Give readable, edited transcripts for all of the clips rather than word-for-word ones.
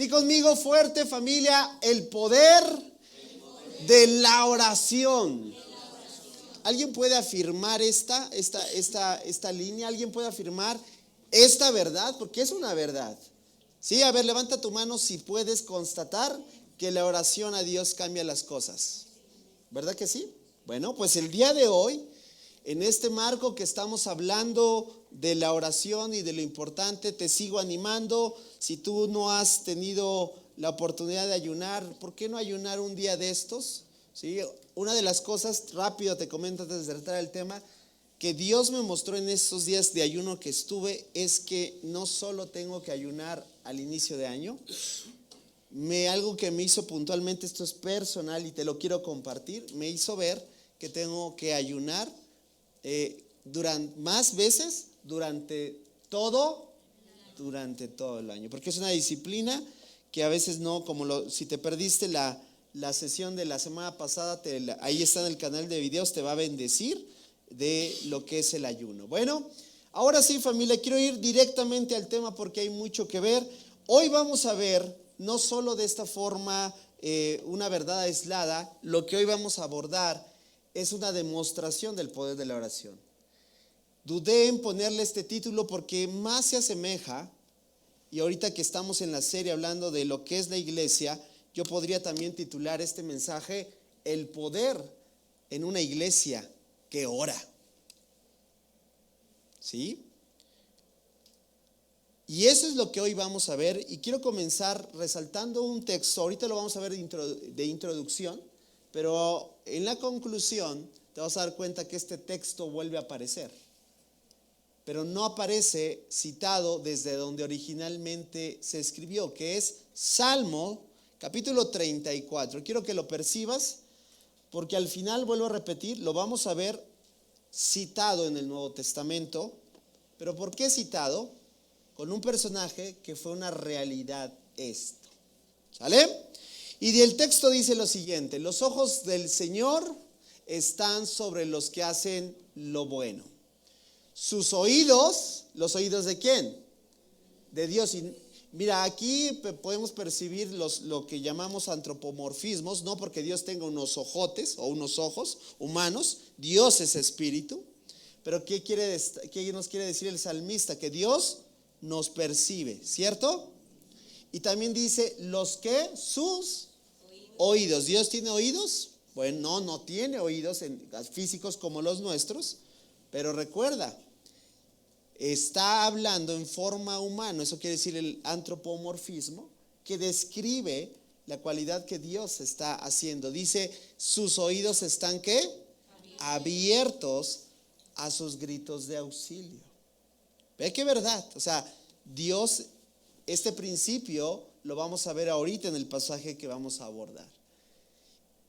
Di conmigo fuerte, familia, el poder de la oración. ¿Alguien puede afirmar esta línea? ¿Alguien puede afirmar esta verdad? Porque es una verdad. Sí, a ver, levanta tu mano si puedes constatar que la oración a Dios cambia las cosas. ¿Verdad que sí? Bueno, pues el día de hoy, en este marco que estamos hablando de la oración y de lo importante, te sigo animando. Si tú no has tenido la oportunidad de ayunar, ¿por qué no ayunar un día de estos? ¿Sí? Una de las cosas, rápido te comento antes de entrar al tema, que Dios me mostró en estos días de ayuno que estuve, es que no solo tengo que ayunar al inicio de año, algo que me hizo puntualmente, esto es personal y te lo quiero compartir, me hizo ver que tengo que ayunar más veces durante todo el año, porque es una disciplina que a veces no, si te perdiste la sesión de la semana pasada, ahí está en el canal de videos, te va a bendecir de lo que es el ayuno. Bueno, ahora sí, familia, quiero ir directamente al tema porque hay mucho que ver. Hoy vamos a ver, no solo de esta forma, una verdad aislada, lo que hoy vamos a abordar es una demostración del poder de la oración. Dudé en ponerle este título porque más se asemeja, y ahorita que estamos en la serie hablando de lo que es la iglesia, yo podría también titular este mensaje, el poder en una iglesia que ora. ¿Sí? Y eso es lo que hoy vamos a ver, y quiero comenzar resaltando un texto. Ahorita lo vamos a ver de introducción, pero en la conclusión te vas a dar cuenta que este texto vuelve a aparecer, pero no aparece citado desde donde originalmente se escribió, que es Salmo capítulo 34. Quiero que lo percibas, porque al final, vuelvo a repetir, lo vamos a ver citado en el Nuevo Testamento. ¿Pero por qué citado? Con un personaje que fue una realidad esto. ¿Sale? Y del texto dice lo siguiente: los ojos del Señor están sobre los que hacen lo bueno. Sus oídos, ¿los oídos de quién? De Dios. Y mira, aquí podemos percibir lo que llamamos antropomorfismos, no porque Dios tenga unos ojotes o unos ojos humanos, Dios es espíritu. Pero ¿qué nos quiere decir el salmista? Que Dios nos percibe, ¿cierto? Y también dice, los que sus oídos. ¿Dios tiene oídos? Bueno, no tiene oídos físicos como los nuestros, pero recuerda, está hablando en forma humana. Eso quiere decir el antropomorfismo, que describe la cualidad que Dios está haciendo. Dice, sus oídos están ¿qué? Abiertos a sus gritos de auxilio. Ve qué verdad. O sea, Dios, este principio lo vamos a ver ahorita en el pasaje que vamos a abordar.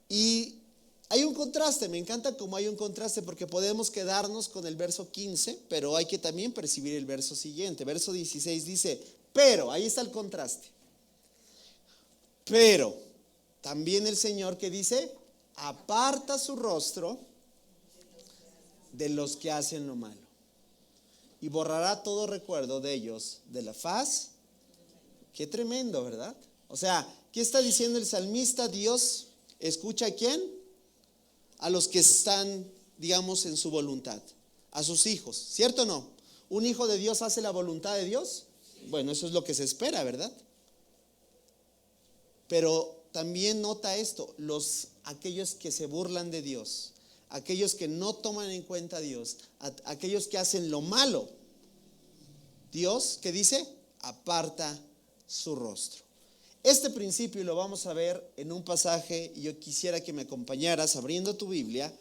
Y hay un contraste, me encanta cómo hay un contraste, porque podemos quedarnos con el verso 15, pero hay que también percibir el verso siguiente. Verso 16 dice, pero, ahí está el contraste. Pero, también el Señor que dice, aparta su rostro de los que hacen lo malo y borrará todo recuerdo de ellos de la faz. Qué tremendo, ¿verdad? O sea, ¿qué está diciendo el salmista? Dios escucha ¿a quién? A los que están, digamos, en su voluntad, a sus hijos, ¿cierto o no? ¿Un hijo de Dios hace la voluntad de Dios? Bueno, eso es lo que se espera, ¿verdad? Pero también nota esto, aquellos que se burlan de Dios, aquellos que no toman en cuenta a Dios, aquellos que hacen lo malo, Dios, ¿qué dice? Aparta su rostro. Este principio lo vamos a ver en un pasaje, y yo quisiera que me acompañaras abriendo tu Biblia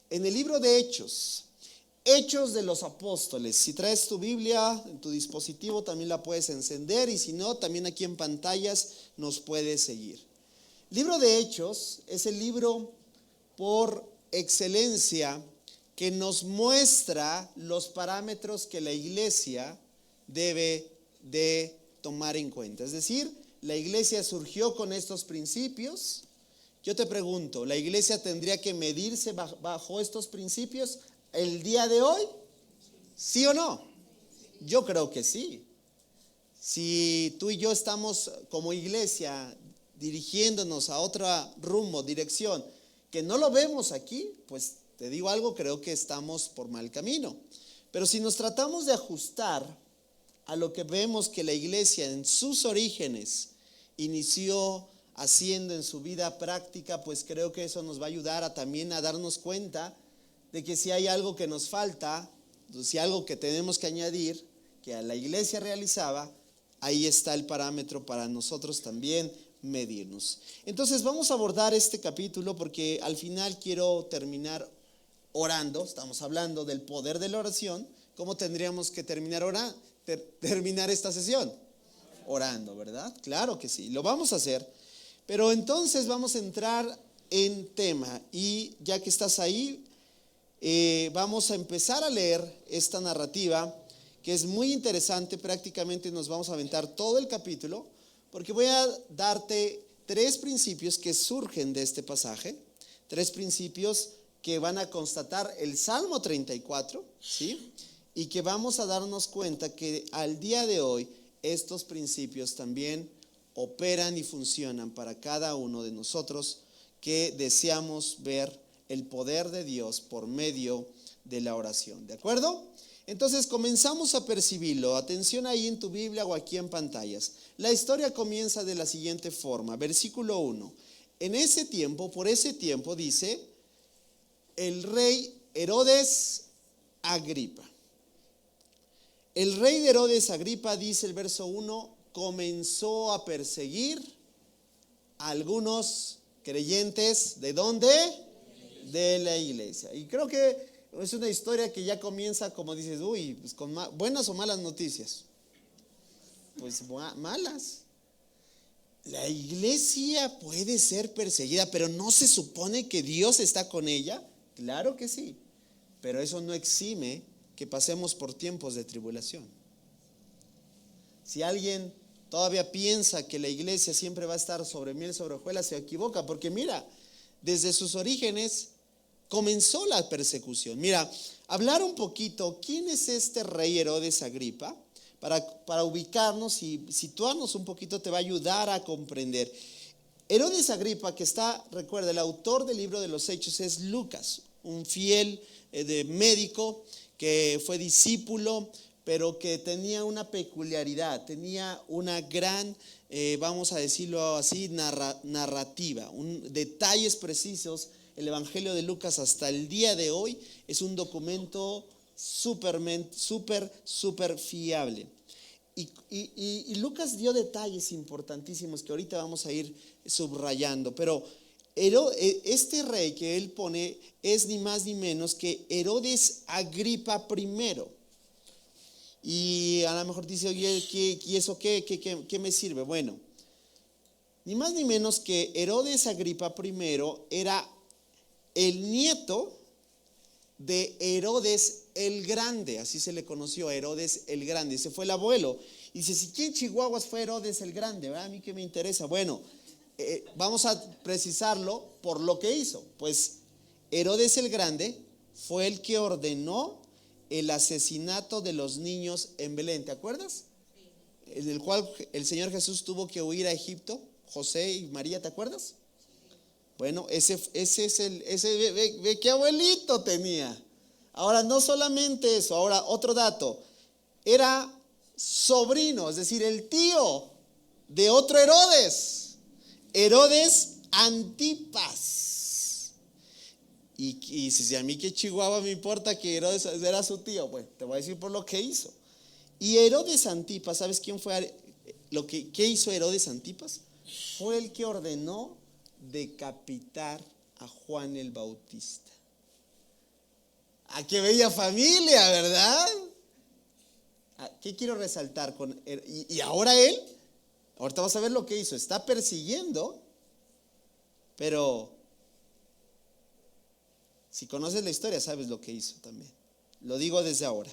en el libro de Hechos de los Apóstoles. Si traes tu Biblia en tu dispositivo también la puedes encender, y si no, también aquí en pantallas nos puedes seguir. Libro de Hechos es el libro por excelencia que nos muestra los parámetros que la iglesia debe de tomar en cuenta. Es decir, la iglesia surgió con estos principios. Yo te pregunto, ¿la iglesia tendría que medirse bajo estos principios el día de hoy? ¿Sí o no? Yo creo que sí. Si tú y yo estamos como iglesia dirigiéndonos a otro rumbo, dirección, que no lo vemos aquí, pues te digo algo, creo que estamos por mal camino. Pero si nos tratamos de ajustar a lo que vemos que la iglesia en sus orígenes inició haciendo en su vida práctica, pues creo que eso nos va a ayudar también a darnos cuenta de que si hay algo que nos falta, si hay algo que tenemos que añadir, que a la iglesia realizaba, ahí está el parámetro para nosotros también medirnos. Entonces vamos a abordar este capítulo porque al final quiero terminar orando. Estamos hablando del poder de la oración. ¿Cómo tendríamos que terminar esta sesión? Orando, ¿verdad? Claro que sí, lo vamos a hacer. Pero entonces vamos a entrar en tema y ya que estás ahí, vamos a empezar a leer esta narrativa que es muy interesante. Prácticamente nos vamos a aventar todo el capítulo porque voy a darte 3 principios que surgen de este pasaje, 3 principios que van a constatar el Salmo 34, ¿sí? Y que vamos a darnos cuenta que al día de hoy estos principios también operan y funcionan para cada uno de nosotros que deseamos ver el poder de Dios por medio de la oración, ¿de acuerdo? Entonces comenzamos a percibirlo. Atención ahí en tu Biblia o aquí en pantallas. La historia comienza de la siguiente forma, versículo 1. En ese tiempo, por ese tiempo, dice, el rey Herodes Agripa. El rey de Herodes Agripa, dice el verso 1, comenzó a perseguir a algunos creyentes. ¿De dónde? De la iglesia. Y creo que es una historia que ya comienza, como dices, pues con buenas o malas noticias. Pues malas. La iglesia puede ser perseguida, pero ¿no se supone que Dios está con ella? Claro que sí, pero eso no exime que pasemos por tiempos de tribulación. Si alguien todavía piensa que la iglesia siempre va a estar sobre miel sobre hojuelas, se equivoca, porque mira, desde sus orígenes comenzó la persecución. Mira, hablar un poquito, ¿quién es este rey Herodes Agripa? Para ubicarnos y situarnos un poquito te va a ayudar a comprender. Herodes Agripa, que está, recuerda, el autor del libro de los Hechos es Lucas, un fiel de médico que fue discípulo, pero que tenía una peculiaridad, tenía una gran, vamos a decirlo así, narrativa, detalles precisos. El Evangelio de Lucas hasta el día de hoy es un documento súper fiable. Y Lucas dio detalles importantísimos que ahorita vamos a ir subrayando. Pero este rey que él pone es ni más ni menos que Herodes Agripa I. Y a lo mejor dice, oye, ¿y eso qué me sirve? Bueno, ni más ni menos que Herodes Agripa I era el nieto de Herodes el Grande, así se le conoció, Herodes el Grande. Ese fue el abuelo. Y dice, si quién Chihuahuas fue Herodes el Grande, ¿verdad? A mí qué me interesa. Bueno, vamos a precisarlo por lo que hizo. Pues Herodes el Grande fue el que ordenó el asesinato de los niños en Belén, ¿te acuerdas? Sí. En el cual el Señor Jesús tuvo que huir a Egipto, José y María, ¿te acuerdas? Bueno, ese ve qué abuelito tenía. Ahora, no solamente eso, ahora otro dato. Era sobrino, es decir, el tío de otro Herodes, Herodes Antipas. Y si a mí que Chihuahua me importa que Herodes era su tío, pues te voy a decir por lo que hizo. Y Herodes Antipas, ¿sabes quién fue? ¿Qué hizo Herodes Antipas? Fue el que ordenó decapitar a Juan el Bautista. ¡Ah, qué bella familia!, ¿verdad? ¿Qué quiero resaltar? Y ahora ahorita vas a ver lo que hizo. Está persiguiendo, pero si conoces la historia sabes lo que hizo también. Lo digo desde ahora.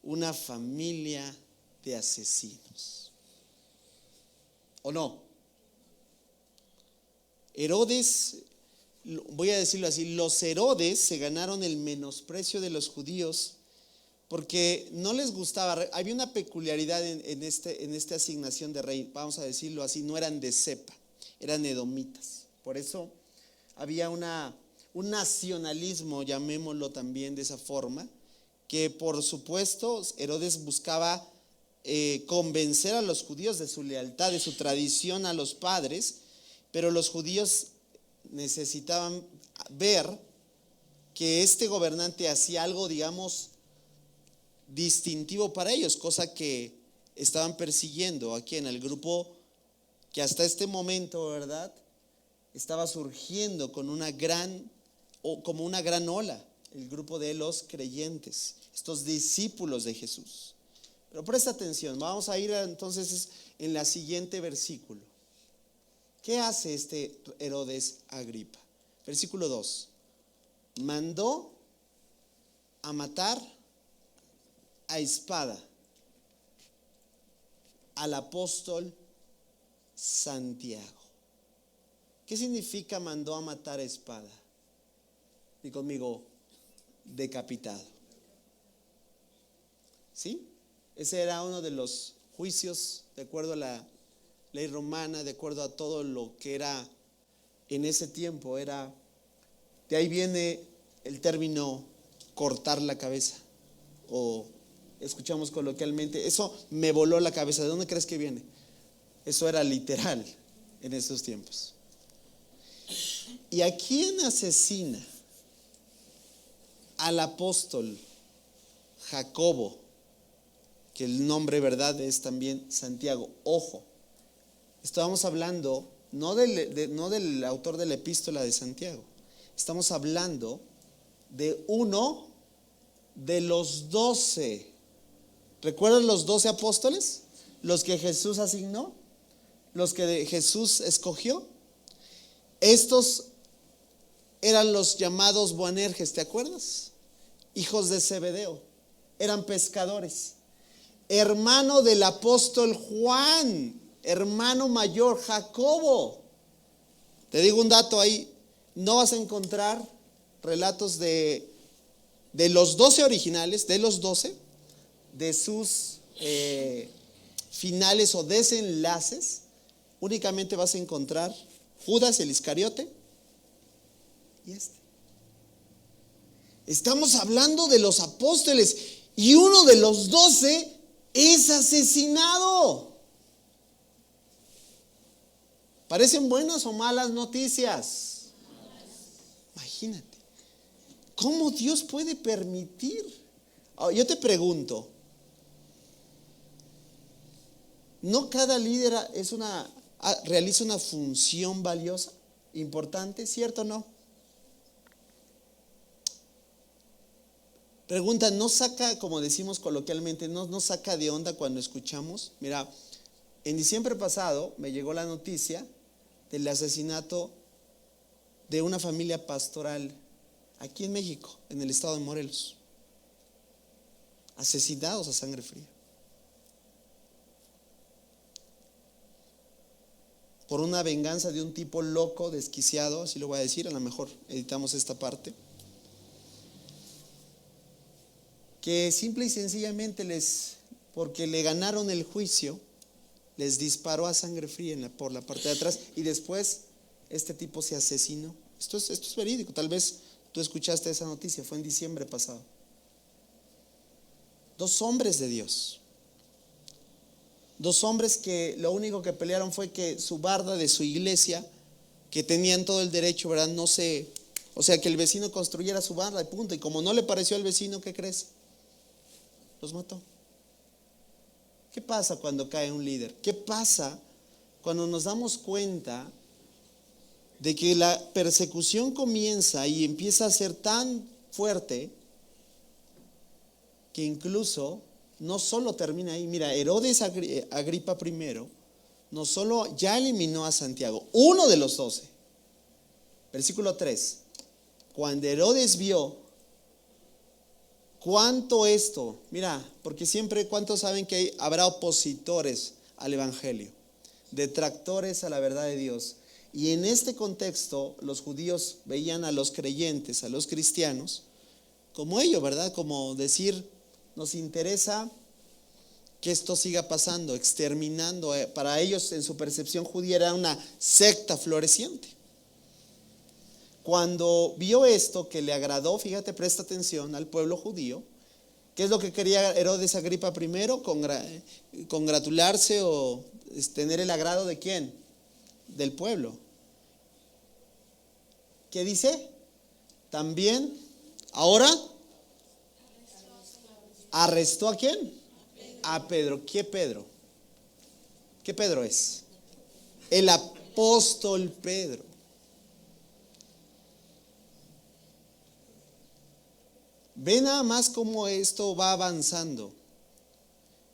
Una familia de asesinos. ¿O no? Herodes, voy a decirlo así, los Herodes se ganaron el menosprecio de los judíos porque no les gustaba. Había una peculiaridad en esta asignación de rey, vamos a decirlo así, no eran de cepa, eran edomitas. Por eso había un nacionalismo, llamémoslo también de esa forma, que por supuesto Herodes buscaba convencer a los judíos de su lealtad, de su tradición a los padres, pero los judíos necesitaban ver que este gobernante hacía algo, digamos, distintivo para ellos, cosa que estaban persiguiendo aquí en el grupo que hasta este momento, ¿verdad?, estaba surgiendo con como una gran ola, el grupo de los creyentes, estos discípulos de Jesús. Pero presta atención, vamos a ir entonces en la siguiente versículo. ¿Qué hace este Herodes Agripa? Versículo 2. Mandó a matar a espada al apóstol Santiago. ¿Qué significa mandó a matar a espada? Y conmigo, decapitado. ¿Sí? Ese era uno de los juicios, de acuerdo a la ley romana, de acuerdo a todo lo que era en ese tiempo. De ahí viene el término cortar la cabeza, o escuchamos coloquialmente, eso me voló la cabeza. ¿De dónde crees que viene? Eso era literal en esos tiempos. ¿Y a quién asesina? Al apóstol Jacobo, que el nombre verdad es también Santiago. Ojo, estábamos hablando no del autor de la epístola de Santiago, estamos hablando de uno de los 12. ¿Recuerdan los 12 apóstoles? Los que Jesús asignó, los que Jesús escogió. Estos eran los llamados Boanerges, ¿te acuerdas? Hijos de Zebedeo, eran pescadores. Hermano del apóstol Juan, hermano mayor Jacobo. Te digo un dato ahí, no vas a encontrar relatos de los 12 originales, de los 12, de sus finales o desenlaces. Únicamente vas a encontrar Judas el Iscariote y este. Estamos hablando de los apóstoles y uno de los 12 es asesinado. ¿Parecen buenas o malas noticias? Imagínate, ¿cómo Dios puede permitir? Yo te pregunto, ¿no cada líder realiza una función valiosa, importante, cierto o no? Pregunta, ¿no saca, como decimos coloquialmente, no saca de onda cuando escuchamos? Mira, en diciembre pasado me llegó la noticia del asesinato de una familia pastoral aquí en México, en el estado de Morelos. Asesinados a sangre fría. Por una venganza de un tipo loco, desquiciado, así lo voy a decir, a lo mejor editamos esta parte, que simple y sencillamente porque le ganaron el juicio, les disparó a sangre fría por la parte de atrás y después este tipo se asesinó. Esto es verídico, tal vez tú escuchaste esa noticia, fue en diciembre pasado. 2 hombres de Dios. 2 hombres que lo único que pelearon fue que su barda de su iglesia, que tenían todo el derecho, ¿verdad? O sea, que el vecino construyera su barda y punto. Y como no le pareció al vecino, ¿qué crees? Los mató. ¿Qué pasa cuando cae un líder? ¿Qué pasa cuando nos damos cuenta de que la persecución comienza y empieza a ser tan fuerte que incluso no solo termina ahí? Mira, Herodes Agripa I no solo ya eliminó a Santiago, uno de los 12. Versículo 3. Cuando Herodes vio cuánto esto, mira, porque siempre, ¿cuántos saben que habrá opositores al evangelio, detractores a la verdad de Dios? Y en este contexto, los judíos veían a los creyentes, a los cristianos, como ellos, ¿verdad? Como decir, nos interesa que esto siga pasando, exterminando. Para ellos, en su percepción judía, era una secta floreciente. Cuando vio esto que le agradó, fíjate, presta atención al pueblo judío. ¿Qué es lo que quería Herodes Agripa primero? Congratularse o tener el agrado de ¿quién? Del pueblo. ¿Qué dice? También, ahora, ¿arrestó a quién? A Pedro. ¿Qué Pedro? ¿Qué Pedro es? El apóstol Pedro. Ve nada más cómo esto va avanzando.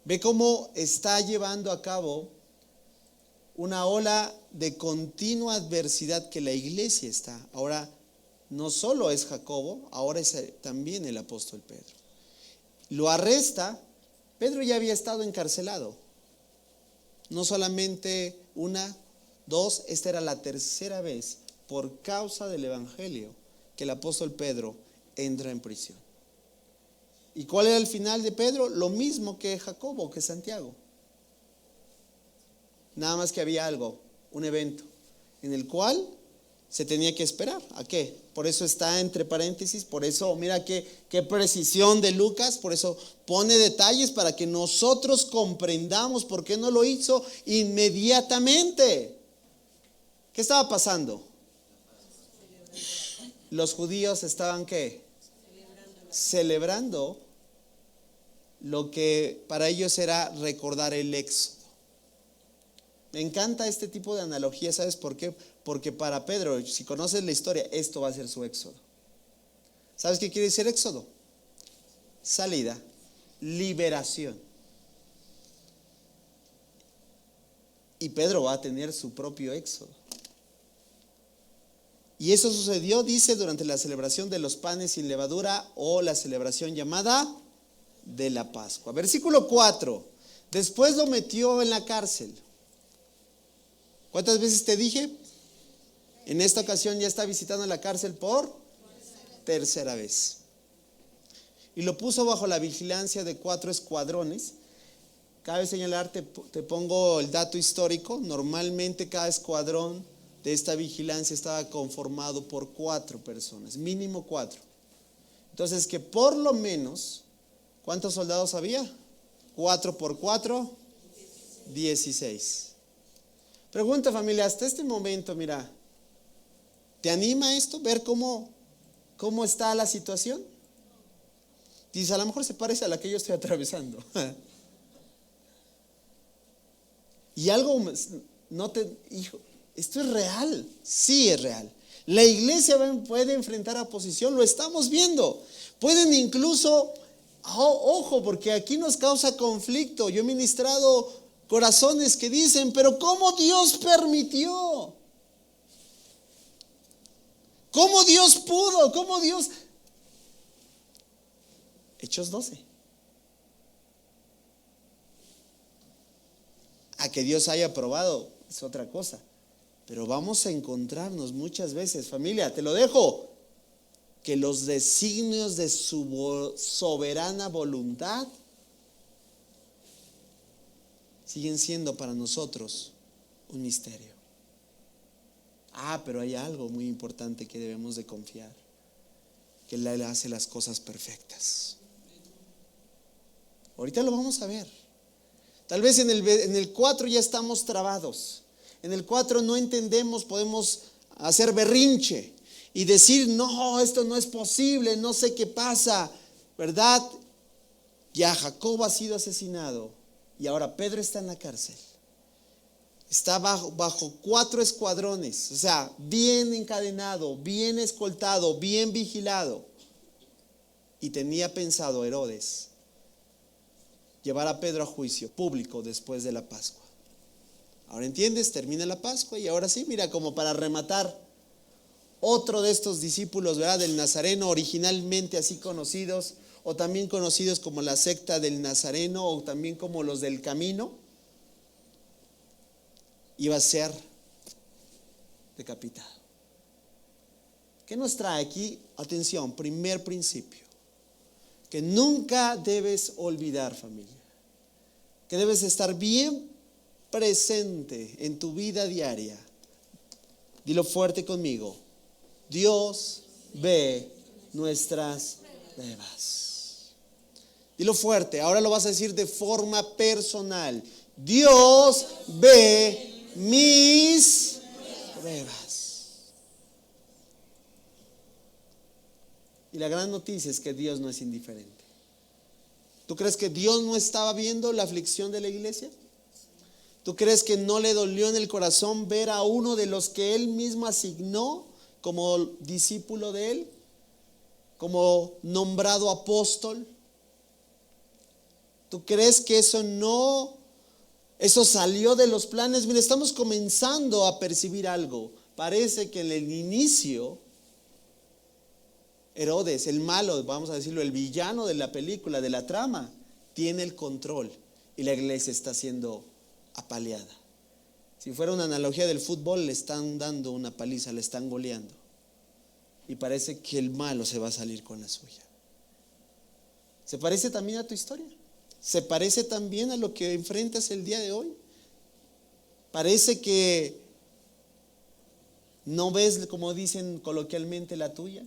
Ve cómo está llevando a cabo una ola de continua adversidad que la iglesia está. Ahora no solo es Jacobo, ahora es también el apóstol Pedro. Lo arresta. Pedro ya había estado encarcelado. No solamente una, dos, esta era la tercera vez por causa del evangelio que el apóstol Pedro entra en prisión. ¿Y cuál era el final de Pedro? Lo mismo que Jacobo, que Santiago. Nada más que había algo, un evento, en el cual se tenía que esperar. ¿A qué? Por eso está entre paréntesis, por eso, mira qué precisión de Lucas, por eso pone detalles para que nosotros comprendamos por qué no lo hizo inmediatamente. ¿Qué estaba pasando? Los judíos estaban ¿qué? Celebrando lo que para ellos era recordar el éxodo. Me encanta este tipo de analogía, ¿sabes por qué? Porque para Pedro, si conoces la historia, esto va a ser su éxodo. ¿Sabes qué quiere decir éxodo? Salida, liberación. Y Pedro va a tener su propio éxodo. Y eso sucedió, dice, durante la celebración de los panes sin levadura o la celebración llamada de la Pascua. Versículo 4. Después lo metió en la cárcel. ¿Cuántas veces te dije? En esta ocasión ya está visitando la cárcel por tercera vez. Y lo puso bajo la vigilancia de 4 escuadrones. Cabe señalar, te pongo el dato histórico. Normalmente cada escuadrón de esta vigilancia estaba conformado por 4 personas, mínimo 4. Entonces que por lo menos, ¿cuántos soldados había? 4 por 4, 16. Pregunta, familia, hasta este momento, mira, ¿te anima esto? Ver cómo está la situación. Dice, a lo mejor se parece a la que yo estoy atravesando. Y algo, esto es real, sí es real. La iglesia puede enfrentar oposición, lo estamos viendo. Pueden incluso, ojo, porque aquí nos causa conflicto. Yo he ministrado corazones que dicen, pero ¿cómo Dios permitió? ¿Cómo Dios pudo? ¿Cómo Dios? Hechos 12. A que Dios haya probado es otra cosa. Pero vamos a encontrarnos muchas veces, familia, te lo dejo, que los designios de su soberana voluntad siguen siendo para nosotros un misterio. Pero hay algo muy importante que debemos de confiar, que Él hace las cosas perfectas. Ahorita lo vamos a ver. Tal vez en el 4 ya estamos trabados. En el 4 no entendemos, podemos hacer berrinche y decir, no, esto no es posible, no sé qué pasa, ¿verdad? Ya Jacob ha sido asesinado y ahora Pedro está en la cárcel. Está bajo 4 escuadrones, o sea, bien encadenado, bien escoltado, bien vigilado. Y tenía pensado Herodes llevar a Pedro a juicio público después de la Pascua. Ahora entiendes, termina la Pascua y ahora sí, mira, como para rematar, otro de estos discípulos, ¿verdad?, del Nazareno, originalmente así conocidos, o también conocidos como la secta del Nazareno, o también como los del Camino, iba a ser decapitado. ¿Qué nos trae aquí? Atención, primer principio. que nunca debes olvidar, familia, que debes estar bien presente en tu vida diaria. Dilo fuerte conmigo: Dios ve nuestras pruebas. Dilo fuerte, ahora lo vas a decir de forma personal: Dios ve mis pruebas. Y la gran noticia es que Dios no es indiferente. ¿Tú crees que Dios no estaba viendo la aflicción de la iglesia? ¿Tú crees que no le dolió en el corazón ver a uno de los que Él mismo asignó como discípulo de Él, como nombrado apóstol? ¿Tú crees que eso salió de los planes? Mira, estamos comenzando a percibir algo. Parece que en el inicio Herodes, el malo, vamos a decirlo, el villano de la película, de la trama, tiene el control y la iglesia está siendo apaleada. Si fuera una analogía del fútbol, le están dando una paliza, le están goleando. Y parece que el malo se va a salir con la suya. ¿Se parece también a tu historia? ¿Se parece también a lo que enfrentas el día de hoy? Parece que no ves, como dicen coloquialmente, la tuya.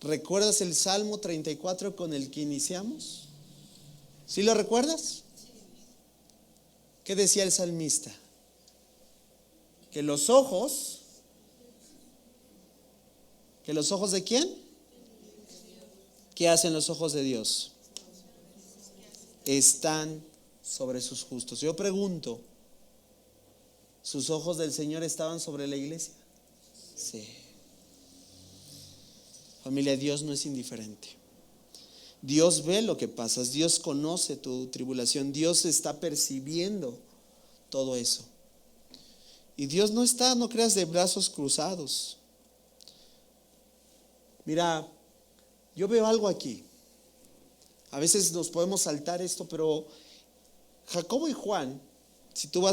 ¿Recuerdas el Salmo 34 con el que iniciamos? ¿Sí lo recuerdas? ¿Qué decía el salmista? Que los ojos ¿de quién? ¿Qué hacen los ojos de Dios? Están sobre sus justos. Yo pregunto, ¿sus ojos del Señor estaban sobre la iglesia? Sí. Familia, Dios no es indiferente. Dios ve lo que pasas, Dios conoce tu tribulación, Dios está percibiendo todo eso. Y Dios no está, no creas, de brazos cruzados. Mira, yo veo algo aquí. A veces nos podemos saltar esto, pero Jacobo y Juan, si tú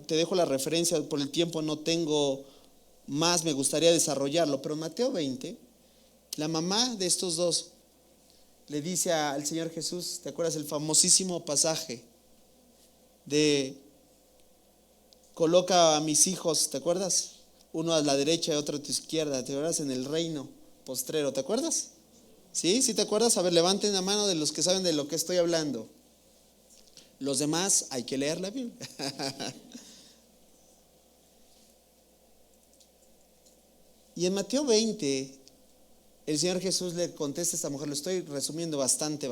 te dejo la referencia, por el tiempo no tengo más, me gustaría desarrollarlo, pero Mateo 20, la mamá de estos dos le dice al Señor Jesús, ¿te acuerdas el famosísimo pasaje de coloca a mis hijos, ¿te acuerdas? Uno a la derecha y otro a tu izquierda, ¿te acuerdas? En el reino postrero, ¿te acuerdas? ¿Sí? ¿Sí te acuerdas? A ver, levanten la mano de los que saben de lo que estoy hablando. Los demás hay que leer la Biblia. Y en Mateo 20, el Señor Jesús le contesta a esta mujer, lo estoy resumiendo bastante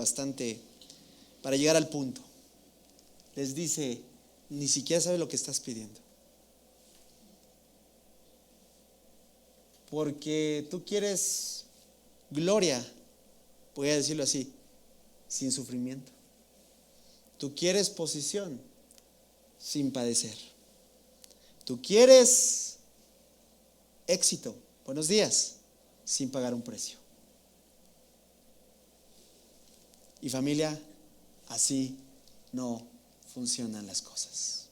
para llegar al punto. Les dice, ni siquiera sabe lo que estás pidiendo. Porque tú quieres gloria, voy a decirlo así, sin sufrimiento. Tú quieres posición, sin padecer. Tú quieres éxito, buenos días, sin pagar un precio. Y familia, así no funcionan las cosas.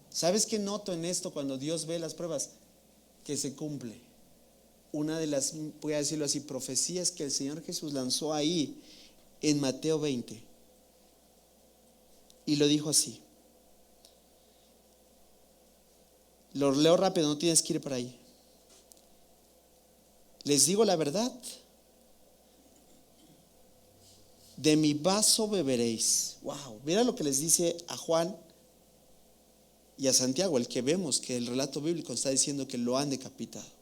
¿Sabes qué noto en esto cuando Dios ve las pruebas? Que se cumple una de las, voy a decirlo así, profecías que el Señor Jesús lanzó ahí en Mateo 20. Y lo dijo así. Lo leo rápido, no tienes que ir para ahí. Les digo la verdad, de mi vaso beberéis. Wow, mira lo que les dice a Juan y a Santiago, el que vemos que el relato bíblico está diciendo que lo han decapitado.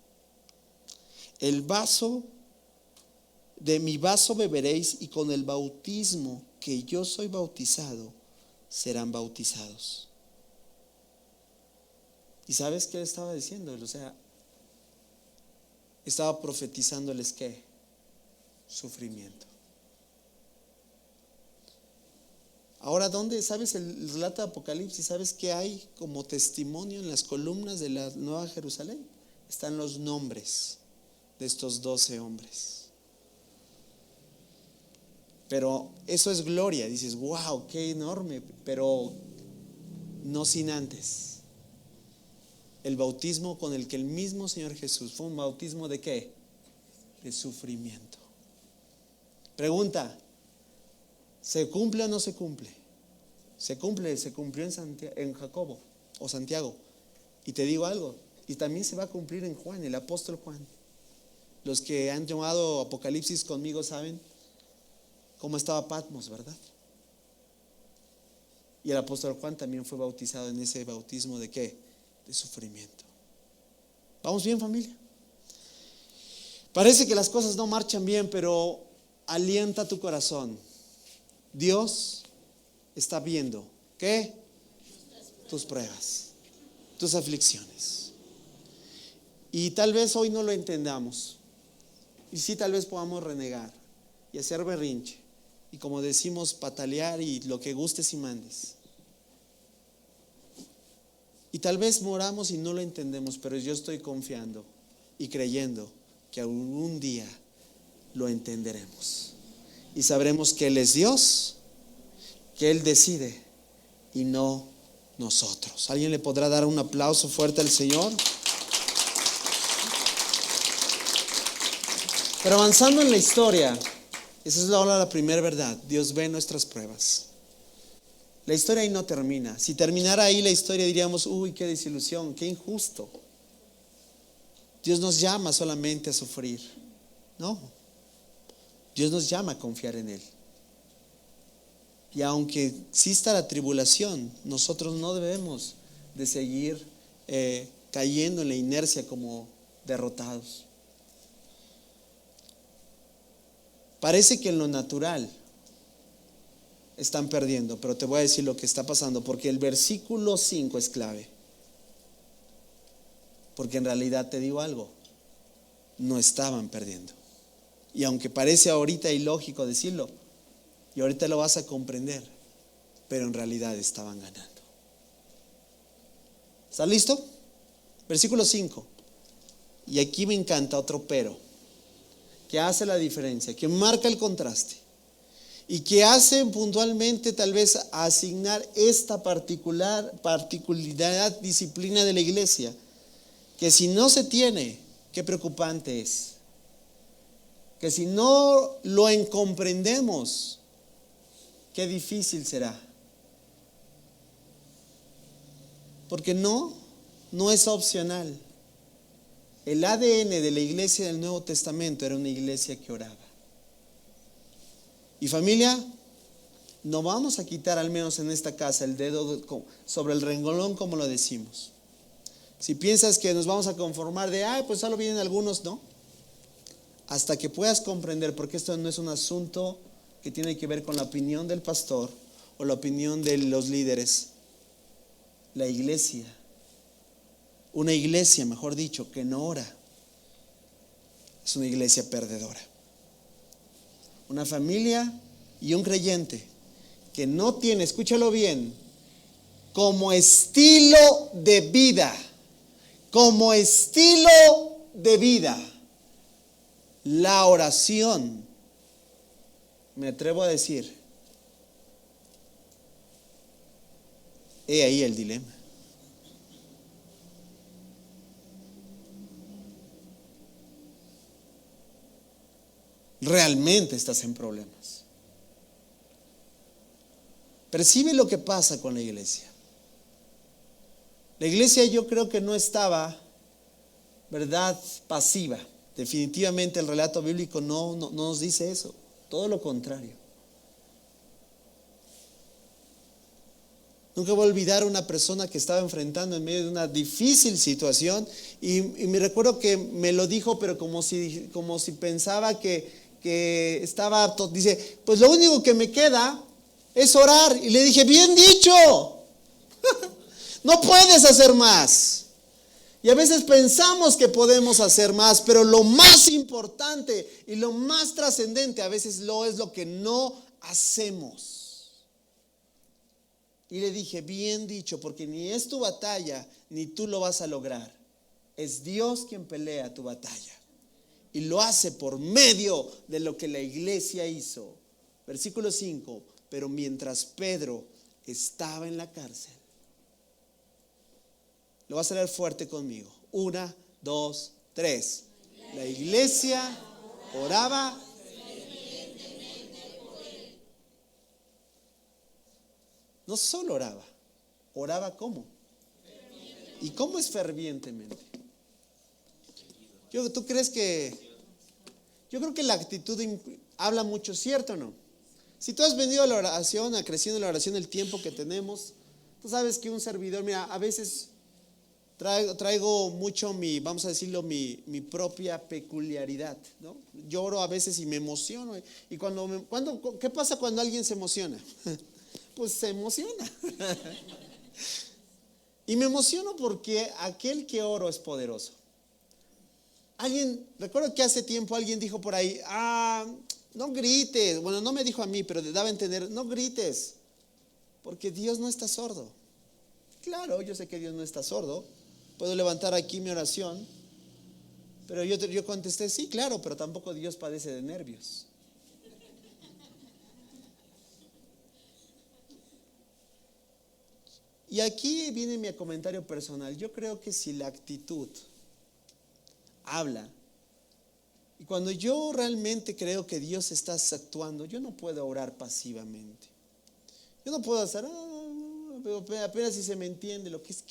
De mi vaso beberéis, y con el bautismo que yo soy bautizado serán bautizados. ¿Y sabes qué estaba diciendo? O sea, estaba profetizándoles ¿qué? Sufrimiento. Ahora, ¿dónde? ¿Sabes el relato de Apocalipsis? ¿Sabes qué hay como testimonio en las columnas de la Nueva Jerusalén? Están los nombres de estos 12 hombres. Pero eso es gloria. Dices, wow, qué enorme. Pero no sin antes. el bautismo con el que el mismo Señor Jesús fue un bautismo ¿de qué? De sufrimiento. Pregunta, ¿se cumple o no se cumple? Se cumple, se cumplió en Jacobo o Santiago. Y te digo algo, y también se va a cumplir en Juan, el apóstol Juan. Los que han tomado Apocalipsis conmigo saben cómo estaba Patmos, ¿verdad? Y el apóstol Juan también fue bautizado en ese bautismo ¿de qué? De sufrimiento. ¿Vamos bien, familia? Parece que las cosas no marchan bien, pero alienta tu corazón. Dios está viendo, ¿qué? Tus pruebas, tus aflicciones. Y tal vez hoy no lo entendamos. Y sí, tal vez podamos renegar y hacer berrinche. Y como decimos, patalear y lo que gustes y mandes. Y tal vez moramos y no lo entendemos, pero yo estoy confiando y creyendo que algún día lo entenderemos. Y sabremos que Él es Dios, que Él decide y no nosotros. ¿Alguien le podrá dar un aplauso fuerte al Señor? Pero avanzando en la historia, esa es ahora la primera verdad. Dios ve nuestras pruebas. La historia ahí no termina. Si terminara ahí la historia diríamos, uy, qué desilusión, qué injusto. Dios nos llama solamente a sufrir. No. Dios nos llama a confiar en Él. Y aunque exista la tribulación, nosotros no debemos de seguir cayendo en la inercia como derrotados. Parece que en lo natural están perdiendo, pero te voy a decir lo que está pasando, porque el versículo 5 es clave. Porque en realidad te digo algo, no estaban perdiendo. Y aunque parece ahorita ilógico decirlo, y ahorita lo vas a comprender, pero en realidad estaban ganando. ¿Estás listo? Versículo 5. Y aquí me encanta otro pero, que hace la diferencia, que marca el contraste y que hace puntualmente tal vez asignar esta particularidad, disciplina de la iglesia, que si no se tiene, qué preocupante es. Que si no lo comprendemos, qué difícil será. Porque no es opcional. El ADN de la iglesia del Nuevo Testamento era una iglesia que oraba. Y familia, no vamos a quitar, al menos en esta casa, el dedo sobre el renglón como lo decimos. Si piensas que nos vamos a conformar de, pues solo vienen algunos, no. Hasta que puedas comprender, porque esto no es un asunto que tiene que ver con la opinión del pastor o la opinión de los líderes. La iglesia, una iglesia, mejor dicho, que no ora, es una iglesia perdedora. Una familia y un creyente que no tiene, escúchalo bien, como estilo de vida, la oración, me atrevo a decir, he ahí el dilema. Realmente estás en problemas. Percibe lo que pasa con la iglesia. La iglesia yo creo que no estaba, ¿verdad?, pasiva. Definitivamente el relato bíblico no nos dice eso. Todo lo contrario. Nunca voy a olvidar una persona que estaba enfrentando en medio de una difícil situación y me recuerdo que me lo dijo, pero como si pensaba que estaba, dice, pues lo único que me queda es orar. Y le dije, bien dicho, no puedes hacer más. Y a veces pensamos que podemos hacer más, pero lo más importante y lo más trascendente a veces es lo que no hacemos. Y le dije, bien dicho, porque ni es tu batalla, ni tú lo vas a lograr. Es Dios quien pelea tu batalla. Y lo hace por medio de lo que la iglesia hizo. Versículo 5, pero mientras Pedro estaba en la cárcel, Lo vas a leer fuerte conmigo. 1, 2, 3. La iglesia oraba. No solo oraba. ¿Oraba cómo? ¿Y cómo es fervientemente? ¿Tú crees que? Yo creo que la actitud habla mucho, ¿cierto o no? Si tú has venido a la oración, a creciendo en la oración el tiempo que tenemos, tú sabes que un servidor, mira, a veces traigo mucho vamos a decirlo, mi propia peculiaridad, ¿no? Lloro a veces y me emociono. Y ¿qué pasa cuando alguien se emociona? Pues se emociona. Y me emociono porque aquel que oro es poderoso. Recuerdo que hace tiempo alguien dijo por ahí, no grites. Bueno, no me dijo a mí, pero daba a entender, no grites, porque Dios no está sordo. Claro, yo sé que Dios no está sordo. Puedo levantar aquí mi oración, pero yo contesté, sí, claro, pero tampoco Dios padece de nervios. Y aquí viene mi comentario personal. Yo creo que si la actitud habla, y cuando yo realmente creo que Dios está actuando, yo no puedo orar pasivamente. Yo no puedo hacer, apenas si se me entiende lo que es,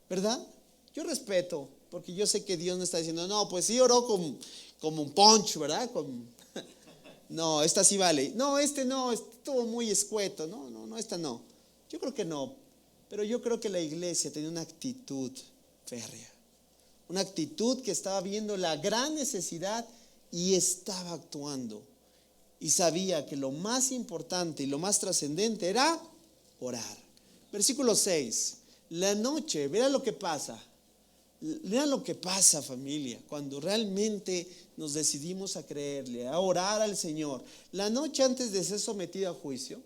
¿verdad? Yo respeto, porque yo sé que Dios no está diciendo, no, pues sí oró como un punch, ¿verdad? No, esta sí vale. No, no, estuvo muy escueto. No, esta no. Yo creo que no, pero yo creo que la iglesia tenía una actitud férrea. Una actitud que estaba viendo la gran necesidad y estaba actuando. Y sabía que lo más importante y lo más trascendente era orar. Versículo 6. La noche, verán lo que pasa. Vean lo que pasa, familia, cuando realmente nos decidimos a creerle, a orar al Señor. La noche antes de ser sometido a juicio.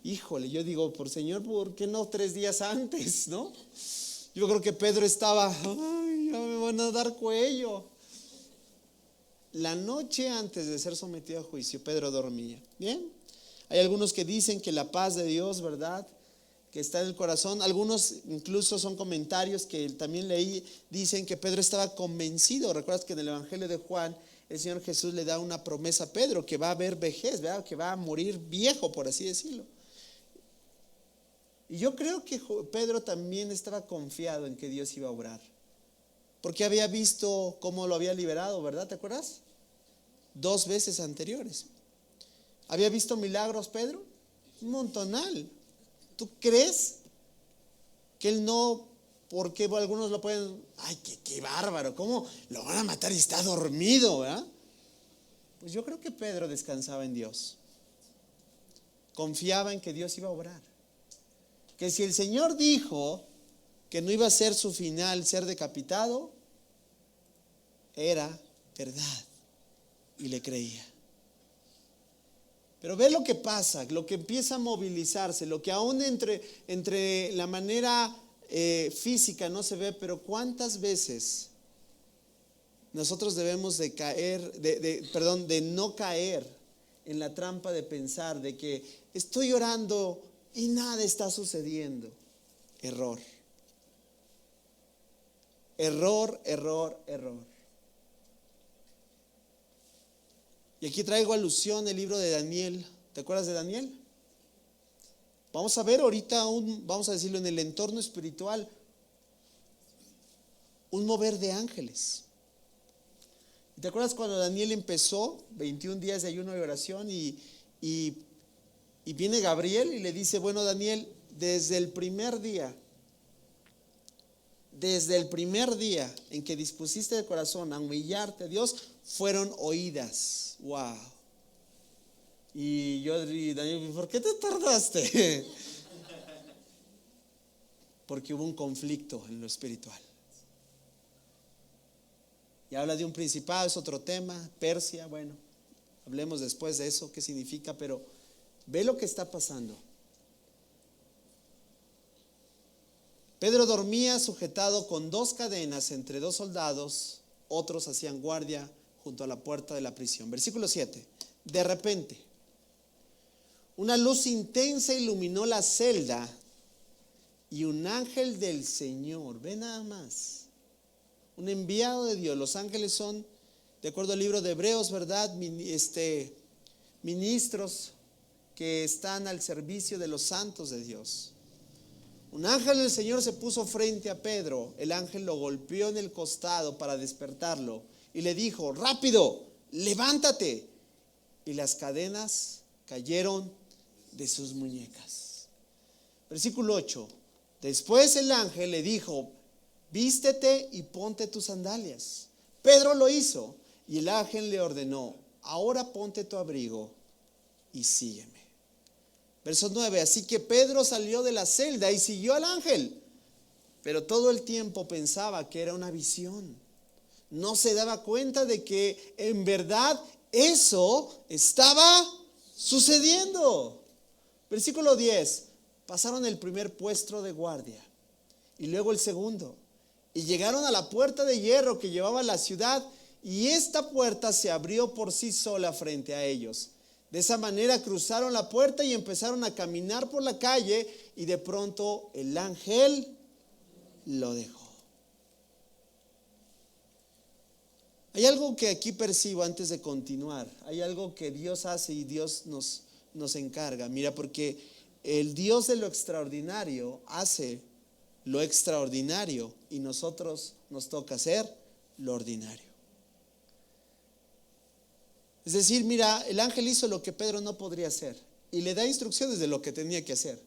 Híjole, yo digo, Señor, ¿por qué no 3 días antes, no? Yo creo que Pedro estaba, ya me van a dar cuello. La noche antes de ser sometido a juicio, Pedro dormía. Bien, hay algunos que dicen que la paz de Dios, ¿verdad?, que está en el corazón. Algunos incluso son comentarios que también leí, dicen que Pedro estaba convencido. Recuerdas que en el Evangelio de Juan el Señor Jesús le da una promesa a Pedro, que va a haber vejez, ¿verdad?, que va a morir viejo, por así decirlo. Y yo creo que Pedro también estaba confiado en que Dios iba a obrar, porque había visto cómo lo había liberado, ¿verdad? ¿Te acuerdas? 2 veces anteriores. ¿Había visto milagros Pedro? Un montonal. ¿Tú crees que él no? Porque algunos lo pueden, ay, qué bárbaro, ¿cómo lo van a matar y está dormido, ¿verdad? Pues yo creo que Pedro descansaba en Dios. Confiaba en que Dios iba a obrar. Que si el Señor dijo que no iba a ser su final ser decapitado, era verdad, y le creía. Pero ve lo que pasa, lo que empieza a movilizarse, lo que aún entre la manera física no se ve, pero cuántas veces nosotros debemos de no caer en la trampa de pensar de que estoy orando y nada está sucediendo. Error. Y aquí traigo alusión al libro de Daniel. ¿Te acuerdas de Daniel? Vamos a ver ahorita, vamos a decirlo en el entorno espiritual, un mover de ángeles. ¿Te acuerdas cuando Daniel empezó 21 días de ayuno y oración y viene Gabriel y le dice, bueno, Daniel, desde el primer día en que dispusiste de corazón a humillarte a Dios, fueron oídas. Wow. Y Daniel, ¿por qué te tardaste? Porque hubo un conflicto en lo espiritual. Y habla de un principado, es otro tema, Persia, bueno, hablemos después de eso, qué significa, pero ve lo que está pasando. Pedro dormía sujetado con 2 cadenas entre 2 soldados, otros hacían guardia junto a la puerta de la prisión. Versículo 7. De repente, una luz intensa iluminó la celda y un ángel del Señor, ve nada más, un enviado de Dios. Los ángeles son, de acuerdo al libro de Hebreos, ¿verdad? Ministros que están al servicio de los santos de Dios. Un ángel del Señor se puso frente a Pedro. El ángel lo golpeó en el costado para despertarlo y le dijo: rápido, levántate. Y las cadenas cayeron de sus muñecas. Versículo 8. Después el ángel le dijo: vístete y ponte tus sandalias. Pedro lo hizo y el ángel le ordenó: ahora ponte tu abrigo y sígueme. Verso 9. Así que Pedro salió de la celda y siguió al ángel, pero todo el tiempo pensaba que era una visión. No se daba cuenta de que en verdad eso estaba sucediendo. Versículo 10. Pasaron el primer puesto de guardia y luego el segundo, y llegaron a la puerta de hierro que llevaba a la ciudad, y esta puerta se abrió por sí sola frente a ellos. De esa manera cruzaron la puerta y empezaron a caminar por la calle, y de pronto el ángel lo dejó. Hay algo que aquí percibo antes de continuar. Hay algo que Dios hace y Dios nos encarga. Mira, porque el Dios de lo extraordinario hace lo extraordinario y nosotros nos toca hacer lo ordinario. Es decir, mira, el ángel hizo lo que Pedro no podría hacer y le da instrucciones de lo que tenía que hacer.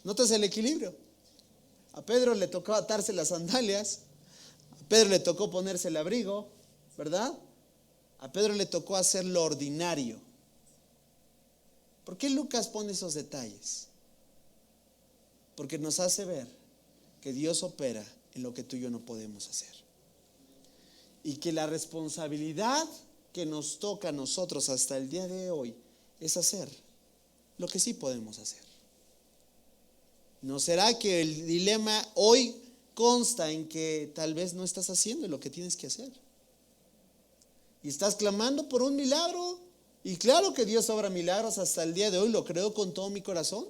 ¿Notas el equilibrio? A Pedro le tocó atarse las sandalias, a Pedro le tocó ponerse el abrigo, ¿verdad? A Pedro le tocó hacer lo ordinario. ¿Por qué Lucas pone esos detalles? Porque nos hace ver que Dios opera en lo que tú y yo no podemos hacer. Y que la responsabilidad que nos toca a nosotros hasta el día de hoy es hacer lo que sí podemos hacer. ¿No será que el dilema hoy consta en que tal vez no estás haciendo lo que tienes que hacer? Y estás clamando por un milagro. Y claro que Dios obra milagros hasta el día de hoy, lo creo con todo mi corazón.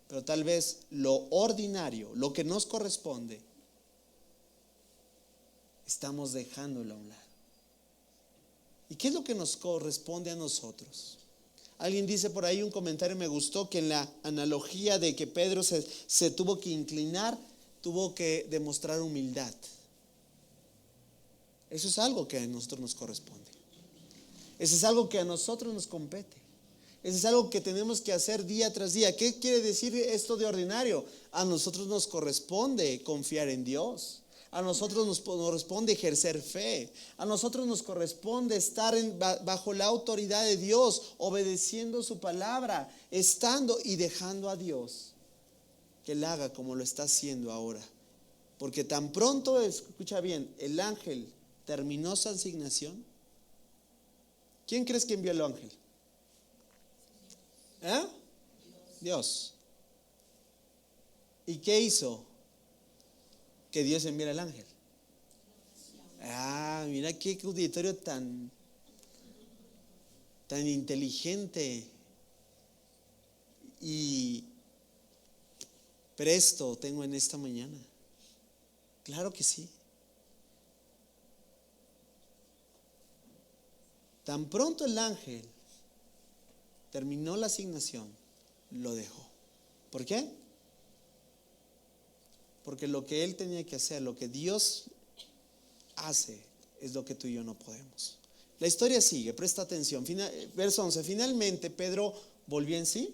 Pero tal vez lo ordinario, lo que nos corresponde, estamos dejándolo a un lado. ¿Y qué es lo que nos corresponde a nosotros? Alguien dice por ahí, un comentario me gustó, que en la analogía de que Pedro se tuvo que inclinar, tuvo que demostrar humildad. Eso es algo que a nosotros nos corresponde. Eso es algo que a nosotros nos compete. Eso es algo que tenemos que hacer día tras día. ¿Qué quiere decir esto de ordinario? A nosotros nos corresponde confiar en Dios. A nosotros nos corresponde ejercer fe. A nosotros nos corresponde estar bajo la autoridad de Dios, obedeciendo su palabra, estando y dejando a Dios que Él haga como lo está haciendo ahora. Porque tan pronto, escucha bien, el ángel terminó su asignación. ¿Quién crees que envió el ángel? Dios. ¿Y qué hizo que Dios enviara el ángel? Mira qué auditorio tan inteligente y presto tengo en esta mañana. Claro que sí. Tan pronto el ángel terminó la asignación, lo dejó. ¿Por qué? Porque lo que él tenía que hacer, lo que Dios hace, es lo que tú y yo no podemos. La historia sigue, presta atención. Verso 11, finalmente Pedro volvió en sí.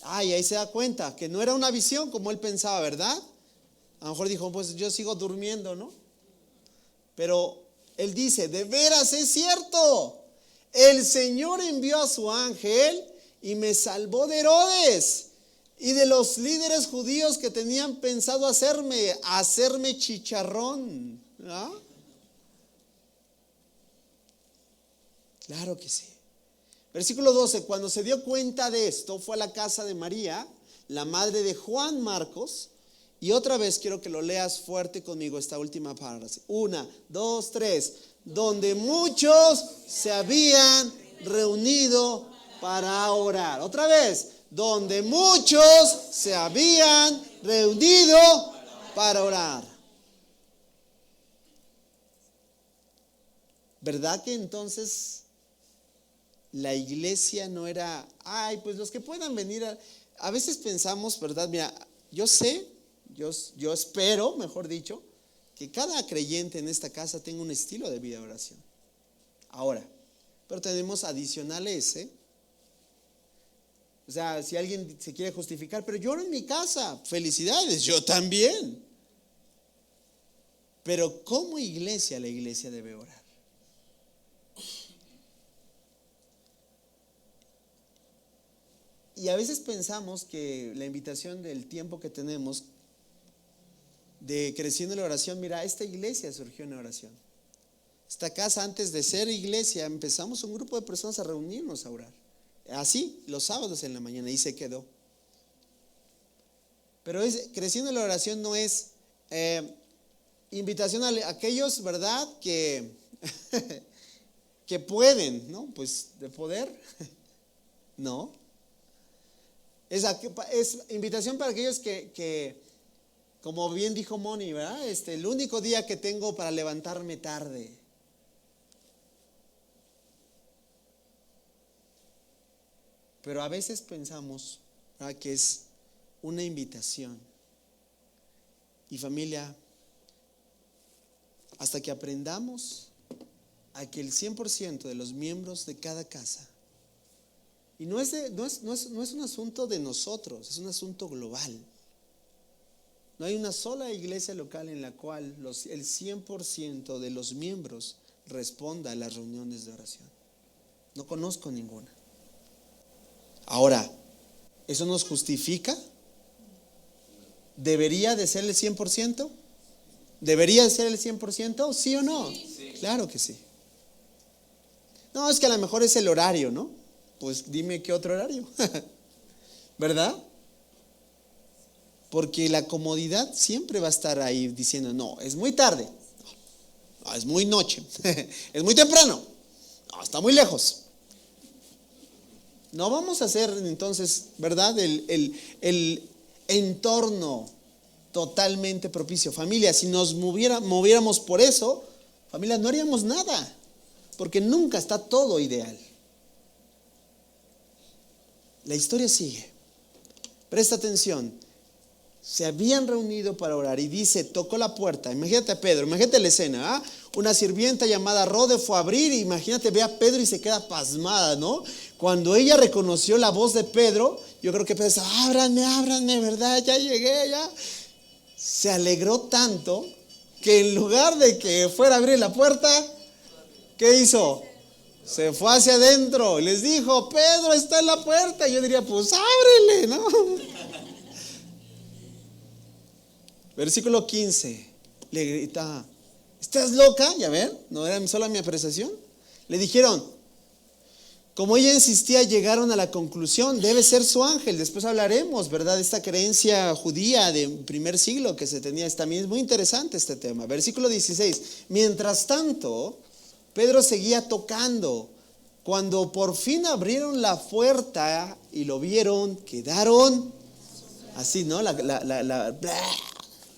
Y ahí se da cuenta que no era una visión como él pensaba, ¿verdad? A lo mejor dijo, pues yo sigo durmiendo, ¿no? Pero él dice, de veras es cierto. El Señor envió a su ángel y me salvó de Herodes y de los líderes judíos que tenían pensado hacerme chicharrón. ¿No? Claro que sí. Versículo 12, cuando se dio cuenta de esto, fue a la casa de María, la madre de Juan Marcos, y otra vez quiero que lo leas fuerte conmigo esta última frase. 1, 2, 3. Donde muchos se habían reunido para orar. Otra vez, donde muchos se habían reunido para orar. ¿Verdad que entonces la iglesia no era, ay, pues los que puedan venir a veces pensamos, ¿verdad? Mira, yo sé, yo espero, mejor dicho, que cada creyente en esta casa tenga un estilo de vida de oración. Ahora, pero tenemos adicionales, O sea, si alguien se quiere justificar, pero yo oro en mi casa, felicidades, yo también. Pero como iglesia, la iglesia debe orar. Y a veces pensamos que la invitación del tiempo que tenemos de creciendo en la oración, mira, esta iglesia surgió en la oración. Esta casa, antes de ser iglesia, empezamos un grupo de personas a reunirnos a orar. Así, los sábados en la mañana, y se quedó. Pero creciendo en la oración no es invitación a aquellos, ¿verdad?, que pueden, ¿no? Pues de poder, no. Es invitación para aquellos que, como bien dijo Moni, ¿verdad? El único día que tengo para levantarme tarde. Pero a veces pensamos, ¿verdad?, que es una invitación. Y familia, hasta que aprendamos a que el 100% de los miembros de cada casa, y no es un asunto de nosotros, es un asunto global. No hay una sola iglesia local en la cual el 100% de los miembros responda a las reuniones de oración. No conozco ninguna. Ahora, ¿eso nos justifica? ¿Debería de ser el 100%? ¿Debería de ser el 100%? ¿Sí o no? Sí. Claro que sí. No, es que a lo mejor es el horario, ¿no? Pues dime qué otro horario. ¿Verdad? Porque la comodidad siempre va a estar ahí diciendo, no, es muy tarde, no, es muy noche, es muy temprano, no, está muy lejos. No vamos a hacer entonces, ¿verdad?, el entorno totalmente propicio. Familia, si nos moviéramos por eso, familia, no haríamos nada, porque nunca está todo ideal. La historia sigue. Presta atención. Se habían reunido para orar y dice, tocó la puerta. Imagínate a Pedro, imagínate la escena, ¿ah? Una sirvienta llamada Rode fue a abrir, y imagínate, ve a Pedro y se queda pasmada, ¿no? Cuando ella reconoció la voz de Pedro, yo creo que Pedro dice, ábranme, ¿verdad? Ya llegué, ya. Se alegró tanto que en lugar de que fuera a abrir la puerta, ¿qué hizo? Se fue hacia adentro y les dijo, Pedro está en la puerta. Y yo diría, pues ábrele, ¿no? Versículo 15, le grita, ¿estás loca? Ya ven, no era solo mi apreciación. Le dijeron, como ella insistía, llegaron a la conclusión, debe ser su ángel. Después hablaremos, ¿verdad?, de esta creencia judía del primer siglo que se tenía. También es muy interesante este tema. Versículo 16, mientras tanto, Pedro seguía tocando. Cuando por fin abrieron la puerta y lo vieron, quedaron así, ¿no?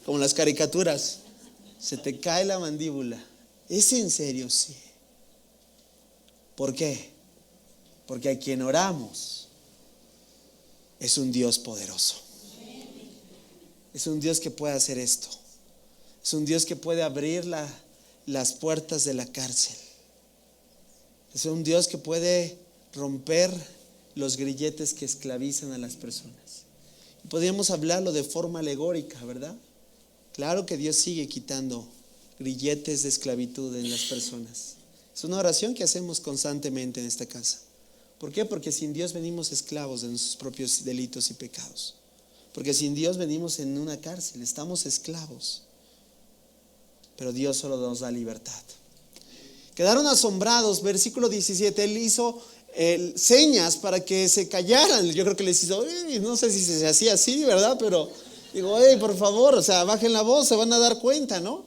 Como las caricaturas. Se te cae la mandíbula. ¿Es en serio? Sí. ¿Por qué? Porque a quien oramos es un Dios poderoso. Es un Dios que puede hacer esto. Es un Dios que puede abrir las puertas de la cárcel. Es un Dios que puede romper los grilletes que esclavizan a las personas. Podríamos hablarlo de forma alegórica, ¿verdad? Claro que Dios sigue quitando grilletes de esclavitud en las personas. Es una oración que hacemos constantemente en esta casa. ¿Por qué? Porque sin Dios venimos esclavos de nuestros propios delitos y pecados. Porque sin Dios venimos en una cárcel, estamos esclavos. Pero Dios solo nos da libertad. Quedaron asombrados, versículo 17, él hizo señas para que se callaran. Yo creo que les hizo, no sé si se hacía así, ¿verdad? Pero digo, por favor, o sea, bajen la voz, se van a dar cuenta, ¿no?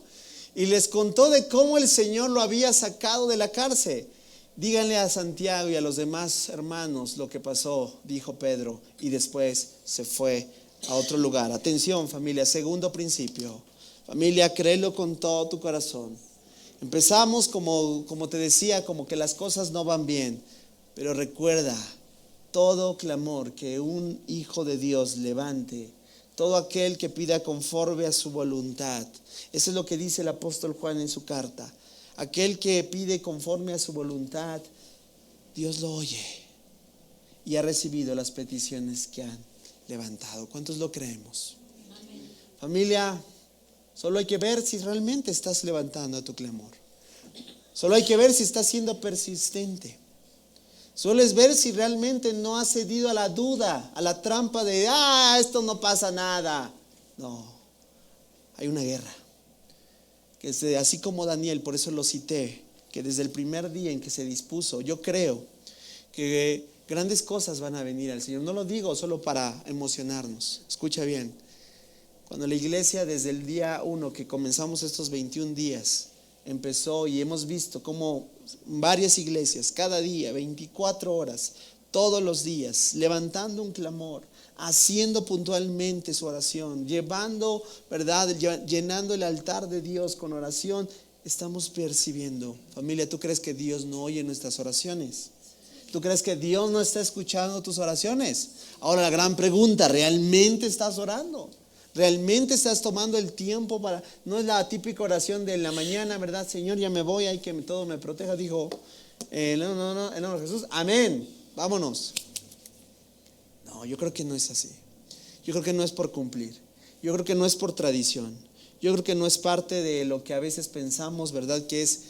Y les contó de cómo el Señor lo había sacado de la cárcel. díganle a Santiago y a los demás hermanos lo que pasó, dijo Pedro, y después se fue a otro lugar. Atención, familia, segundo principio. Familia, créelo con todo tu corazón. Empezamos como te decía, como que las cosas no van bien, pero recuerda, todo clamor que un hijo de Dios levante, todo aquel que pida conforme a su voluntad, eso es lo que dice el apóstol Juan en su carta. Aquel que pide conforme a su voluntad, Dios lo oye y ha recibido las peticiones que han levantado. ¿Cuántos lo creemos? Amén. Familia, solo hay que ver si realmente estás levantando tu clamor. Solo hay que ver si estás siendo persistente. Solo es ver si realmente no has cedido a la duda, a la trampa de, esto no pasa nada. No, hay una guerra. Que así como Daniel, por eso lo cité, que desde el primer día en que se dispuso, yo creo que grandes cosas van a venir al Señor. No lo digo solo para emocionarnos. Escucha bien. Cuando la iglesia desde el día 1 que comenzamos estos 21 días empezó y hemos visto cómo varias iglesias cada día, 24 horas, todos los días, levantando un clamor, haciendo puntualmente su oración, llevando, ¿verdad?, llenando el altar de Dios con oración, estamos percibiendo. Familia, ¿tú crees que Dios no oye nuestras oraciones? ¿Tú crees que Dios no está escuchando tus oraciones? Ahora la gran pregunta, ¿realmente estás orando? ¿Realmente estás tomando el tiempo para? No es la típica oración de la mañana, ¿verdad? Señor, ya me voy, hay que todo me proteja. Dijo, no, en nombre de Jesús, amén, vámonos. No, yo creo que no es así. Yo creo que no es por cumplir. Yo creo que no es por tradición. Yo creo que no es parte de lo que a veces pensamos, ¿verdad? Que es,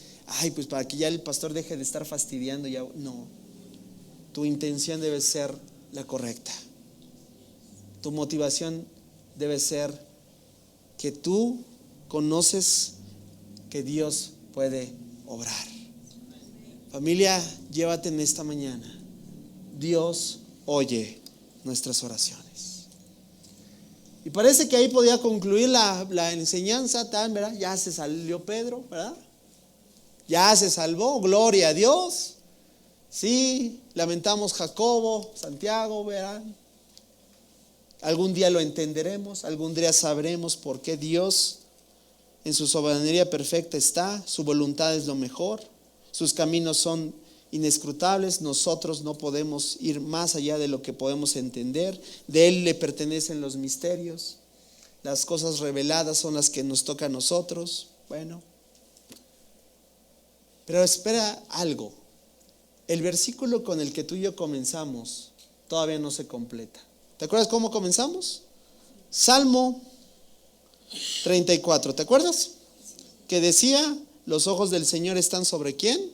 pues para que ya el pastor deje de estar fastidiando. Ya. No, tu intención debe ser la correcta. Tu motivación debe ser que tú conoces que Dios puede obrar. Familia, llévate en esta mañana. Dios oye nuestras oraciones. Y parece que ahí podía concluir la enseñanza, ¿verdad? Ya se salió Pedro, ¿verdad? Ya se salvó, gloria a Dios. Sí, lamentamos Jacobo, Santiago, ¿verdad? Algún día lo entenderemos, algún día sabremos por qué Dios en su soberanía perfecta está, su voluntad es lo mejor, sus caminos son inescrutables, nosotros no podemos ir más allá de lo que podemos entender, de Él le pertenecen los misterios, las cosas reveladas son las que nos toca a nosotros. Bueno, pero espera algo, el versículo con el que tú y yo comenzamos todavía no se completa. ¿Te acuerdas cómo comenzamos? Salmo 34, ¿te acuerdas? Que decía, los ojos del Señor están ¿sobre quién?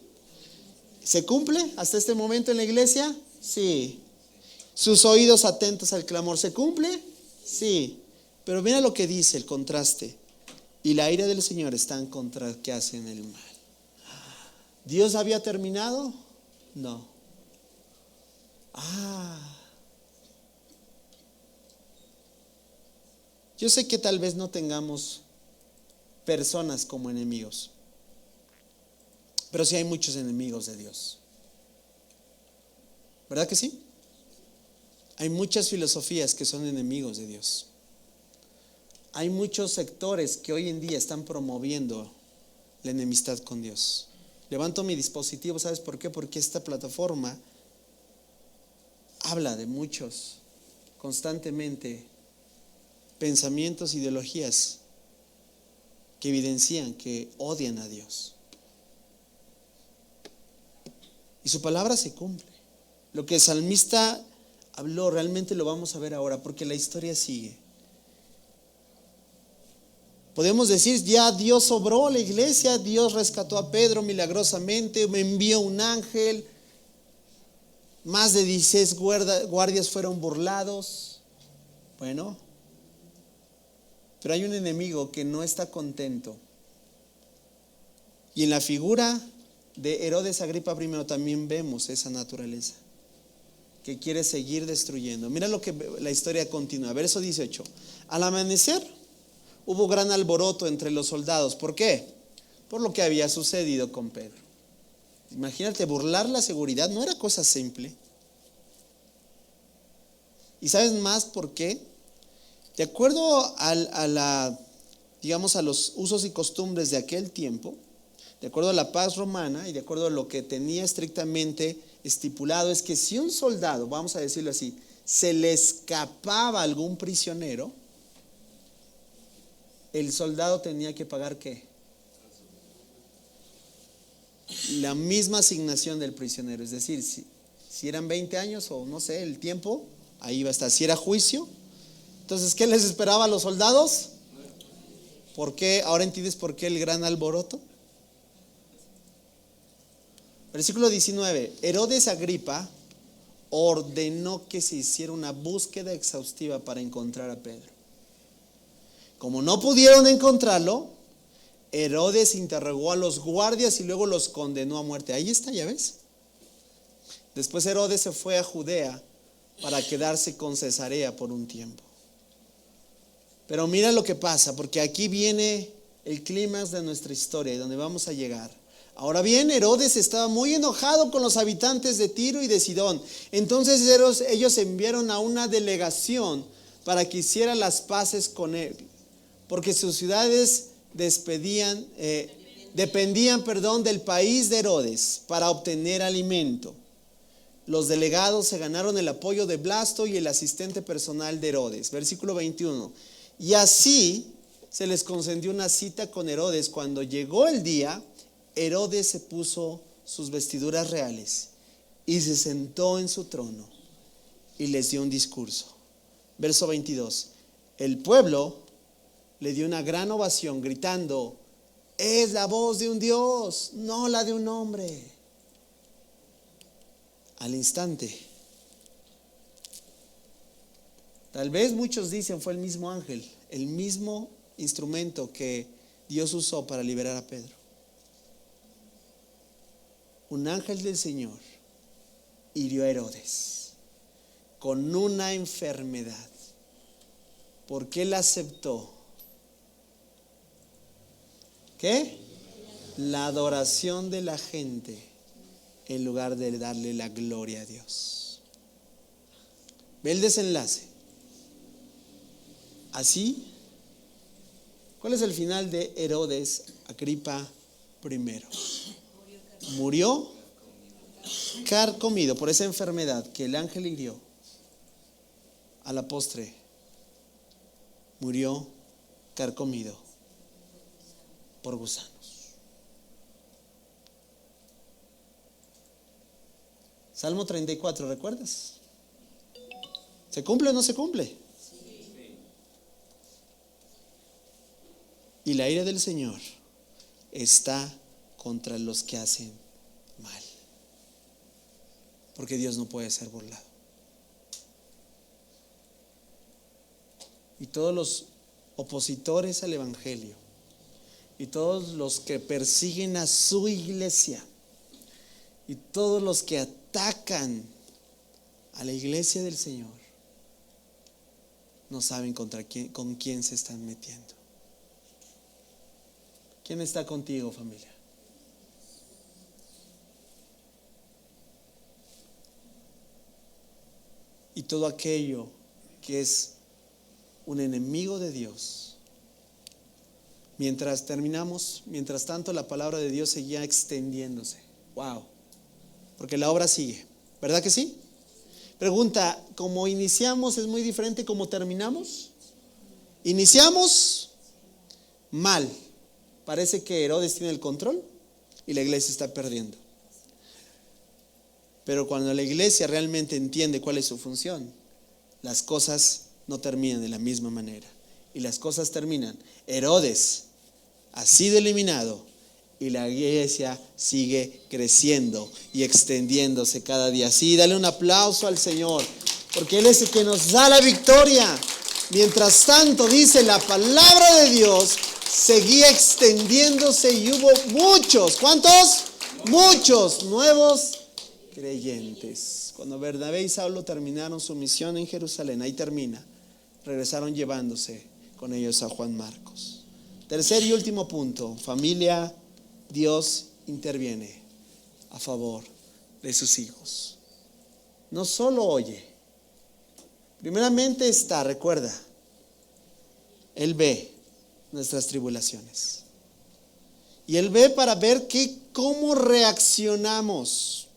¿Se cumple hasta este momento en la iglesia? Sí. Sus oídos atentos al clamor, ¿se cumple? Sí. Pero mira lo que dice el contraste. Y la ira del Señor está en contra de los que hacen el mal. ¿Dios había terminado? No. Yo sé que tal vez no tengamos personas como enemigos, pero sí hay muchos enemigos de Dios. ¿Verdad que sí? Hay muchas filosofías que son enemigos de Dios. Hay muchos sectores que hoy en día están promoviendo la enemistad con Dios. Levanto mi dispositivo, ¿sabes por qué? Porque esta plataforma habla de muchos constantemente pensamientos, ideologías que evidencian que odian a Dios. Y su palabra se cumple. Lo que el salmista habló realmente lo vamos a ver ahora, porque la historia sigue. Podemos decir, ya Dios obró la iglesia, Dios rescató a Pedro milagrosamente, me envió un ángel, más de 16 guardias fueron burlados. Bueno, pero hay un enemigo que no está contento. Y en la figura de Herodes Agripa I también vemos esa naturaleza, que quiere seguir destruyendo. Mira lo que la historia continúa, verso 18. Al amanecer hubo gran alboroto entre los soldados. ¿Por qué? Por lo que había sucedido con Pedro. Imagínate, burlar la seguridad no era cosa simple. ¿Y sabes más por qué? De acuerdo digamos, a los usos y costumbres de aquel tiempo, de acuerdo a la paz romana y de acuerdo a lo que tenía estrictamente estipulado, es que si un soldado, vamos a decirlo así, se le escapaba a algún prisionero, el soldado tenía que pagar ¿qué? La misma asignación del prisionero. Es decir, si eran 20 años o no sé, el tiempo, ahí iba a estar. Si era juicio, entonces, ¿qué les esperaba a los soldados? ¿Por qué? ¿Ahora entiendes por qué el gran alboroto? Versículo 19. Herodes Agripa ordenó que se hiciera una búsqueda exhaustiva para encontrar a Pedro. Como no pudieron encontrarlo, Herodes interrogó a los guardias y luego los condenó a muerte. Ahí está, ya ves. Después Herodes se fue a Judea para quedarse con Cesarea por un tiempo. Pero mira lo que pasa, porque aquí viene el clímax de nuestra historia y donde vamos a llegar. Ahora bien, Herodes estaba muy enojado con los habitantes de Tiro y de Sidón. Entonces ellos enviaron a una delegación para que hiciera las paces con él, porque sus ciudades dependían del país de Herodes para obtener alimento. Los delegados se ganaron el apoyo de Blasto y el asistente personal de Herodes. Versículo 21. Y así se les concedió una cita con Herodes. Cuando llegó el día, Herodes se puso sus vestiduras reales y se sentó en su trono y les dio un discurso. Verso 22. El pueblo le dio una gran ovación gritando: es la voz de un Dios, no la de un hombre. Al instante, tal vez muchos dicen fue el mismo ángel, el mismo instrumento que Dios usó para liberar a Pedro. Un ángel del Señor hirió a Herodes con una enfermedad, porque él aceptó ¿qué? La adoración de la gente en lugar de darle la gloria a Dios. Ve el desenlace. Así, ¿cuál es el final de Herodes Agripa I? Murió carcomido por esa enfermedad que el ángel hirió. A la postre, murió carcomido por gusanos. Salmo 34, ¿recuerdas? ¿Se cumple o no se cumple? Sí. Y la ira del Señor está contra los que hacen mal, porque Dios no puede ser burlado. Y todos los opositores al Evangelio y todos los que persiguen a su iglesia y todos los que atacan a la iglesia del Señor no saben con quién se están metiendo. ¿Quién está contigo, familia? Y todo aquello que es un enemigo de Dios. Mientras tanto la palabra de Dios seguía extendiéndose. Wow. Porque la obra sigue, ¿verdad que sí? Pregunta, ¿cómo iniciamos es muy diferente como terminamos? Iniciamos mal. Parece que Herodes tiene el control y la iglesia está perdiendo. Pero cuando la iglesia realmente entiende cuál es su función, las cosas no terminan de la misma manera. Y las cosas terminan. Herodes ha sido eliminado y la iglesia sigue creciendo y extendiéndose cada día. Sí, dale un aplauso al Señor, porque Él es el que nos da la victoria. Mientras tanto, dice la palabra de Dios, seguía extendiéndose y hubo muchos. ¿Cuántos? Muchos nuevos creyentes. Cuando Bernabé y Saulo terminaron su misión en Jerusalén, ahí termina, regresaron llevándose con ellos a Juan Marcos. Tercer y último punto, familia, Dios interviene a favor de sus hijos. No solo oye. Primeramente recuerda, Él ve nuestras tribulaciones. Y Él ve para ver cómo reaccionamos,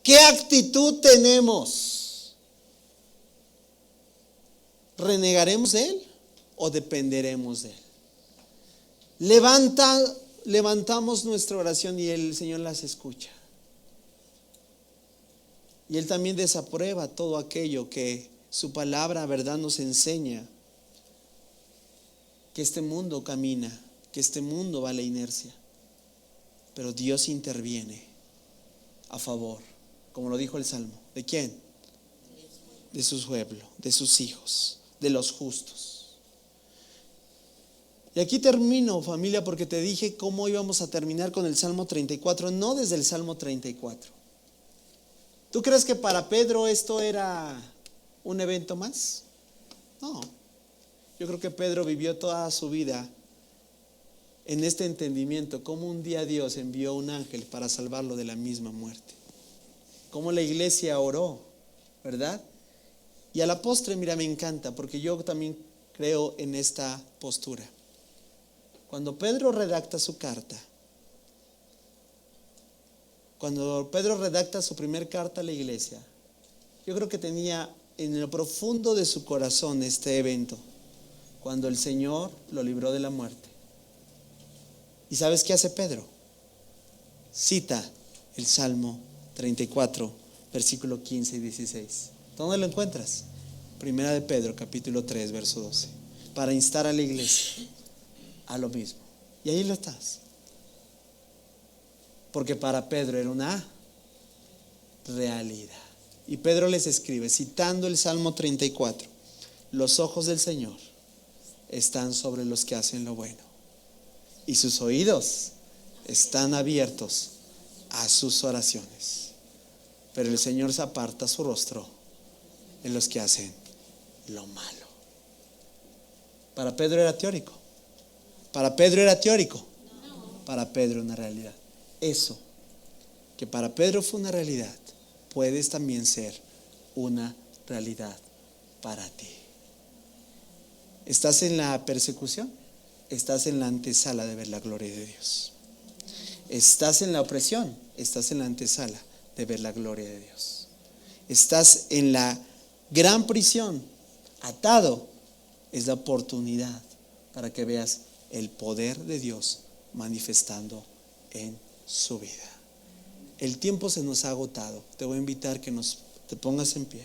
qué actitud tenemos. ¿Renegaremos de Él o dependeremos de Él? Levantamos nuestra oración y el Señor las escucha. Y Él también desaprueba todo aquello que su palabra, verdad, nos enseña. Que este mundo camina, que este mundo va a la inercia. Pero Dios interviene a favor, como lo dijo el Salmo. ¿De quién? De su pueblo, de sus hijos, de los justos. Y aquí termino, familia, porque te dije cómo íbamos a terminar con el Salmo 34, no desde el Salmo 34. ¿Tú crees que para Pedro esto era un evento más? No. Yo creo que Pedro vivió toda su vida en este entendimiento, cómo un día Dios envió un ángel para salvarlo de la misma muerte. Cómo la iglesia oró, ¿verdad? Y a la postre, mira, me encanta, porque yo también creo en esta postura. Cuando Pedro redacta su carta, cuando Pedro redacta su primer carta a la iglesia, yo creo que tenía en lo profundo de su corazón este evento, cuando el Señor lo libró de la muerte. ¿Y sabes qué hace Pedro? Cita el Salmo 34, versículo 15 y 16. ¿Dónde lo encuentras? Primera de Pedro, capítulo 3, verso 12. Para instar a la iglesia a lo mismo. Y ahí lo estás. Porque para Pedro era una realidad. Y Pedro les escribe, citando el Salmo 34, los ojos del Señor están sobre los que hacen lo bueno, y sus oídos están abiertos a sus oraciones. Pero el Señor se aparta su rostro en los que hacen lo malo. Para Pedro era teórico. Para Pedro era teórico. Para Pedro una realidad. Eso que para Pedro fue una realidad, puedes también ser una realidad para ti. ¿Estás en la persecución? Estás en la antesala de ver la gloria de Dios. ¿Estás en la opresión? Estás en la antesala de ver la gloria de Dios. ¿Estás en la gran prisión? Atado. Es la oportunidad para que veas el poder de Dios manifestando en su vida. El tiempo se nos ha agotado. Te voy a invitar que te pongas en pie.